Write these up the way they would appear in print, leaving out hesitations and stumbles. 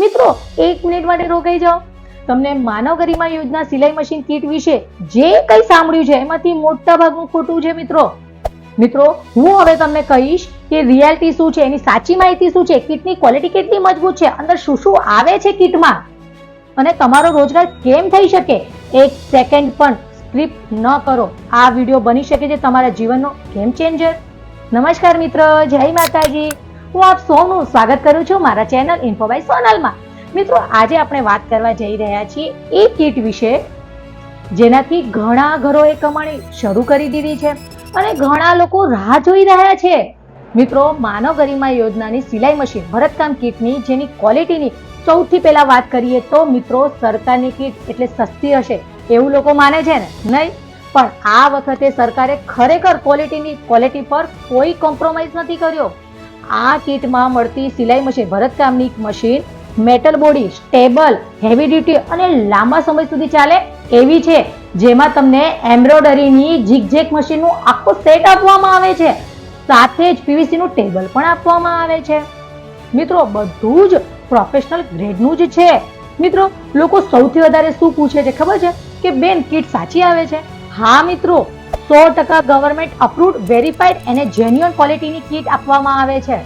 મિત્રો 1 મિનિટ માટે રોકાઈ જાઓ. તમને માનવ ગરિમા યોજના સિલાઈ મશીન કીટ વિશે જે કંઈ સાંભળ્યું છે એમાંથી મોટા ભાગનું ખોટું છે મિત્રો હું હવે તમને કહીશ કે રિયાલિટી શું છે, એની સાચી માહિતી શું છે, કીટની ક્વોલિટી કેટલી મજબૂત છે, અંદર શું શું આવે છે કીટમાં, અને તમારો રોજગાર કેમ થઈ શકે. 1 સેકન્ડ પણ સ્ક્રિપ્ટ ન કરો. આ વિડીયો બની શકે છે તમારા જીવનનો ગેમ ચેન્જર. નમસ્કાર મિત્રો, જય માતાજી. હું આપ સૌનું સ્વાગત કરું છું મારા ચેનલ ઇન્ફો બાય સોનલમાં. મિત્રો આજે આપણે વાત કરવા જઈ રહ્યા છીએ એ કીટ વિશે જેનાથી ઘણા ઘરોએ કમાણી શરૂ કરી દીધી છે અને ઘણા લોકો રાહ જોઈ રહ્યા છે. મિત્રો માનવ ગરિમા યોજનાની સિલાઈ મશીન ભરતકામ કીટની જેની ક્વોલિટીની સૌથી પહેલા વાત કરીએ તો મિત્રો સરકારની કીટ એટલે સસ્તી હશે એવું લોકો માને છે ને? નહીં, પણ આ વખતે સરકારે ખરેખર ક્વોલિટી પર કોઈ કોમ્પ્રોમાઇઝ નથી કર્યો. આ કીટમાં મળતી સિલાઈ મશીન ભરતકામની machine metal body, stable, heavy duty અને લાંબા સમય સુધી ચાલે એવી છે, જેમાં તમને એમ્બ્રોઇડરીની ઝિગઝેગ મશીનનું આખો સેટ આપવામાં આવે છે, સાથે જ પીવીસી નું ટેબલ પણ આપવામાં આવે છે. મિત્રો બધું જ પ્રોફેશનલ ગ્રેડનું જ છે. મિત્રો લોકો સૌથી વધારે શું પૂછે છે ખબર છે કે બેન કીટ સાચી આવે છે? હા મિત્રો, 100% ગવર્મેન્ટ અપ્રુવડ, વેરીફાઈડ અને જેન્યુઅન ક્વોલિટીની કીટ આપવામાં આવે છે.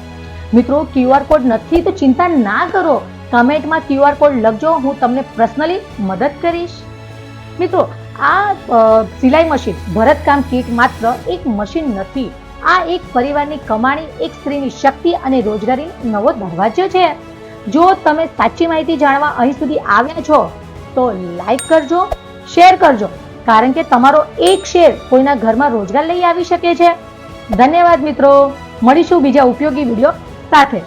મિત્રો QR કોડ નથી તો ચિંતા ના કરો, કમેન્ટમાં QR કોડ લખજો, હું તમને પર્સનલી મદદ કરીશ. મિત્રો આ સિલાઈ મશીન ભરતકામ કીટ માત્ર એક મશીન નથી, આ એક પરિવારની કમાણી, એક સ્ત્રીની શક્તિ અને રોજગારીનો નવો દરવાજો છે. જો તમે સાચી માહિતી જાણવા અહીં સુધી આવ્યા છો તો લાઈક કરજો, શેર કરજો, કારણ કે તમારો એક શેર કોઈના ઘરમાં રોજગાર લઈ આવી શકે છે. ધન્યવાદ મિત્રો, મળીશું બીજા ઉપયોગી વિડીયો સાથે.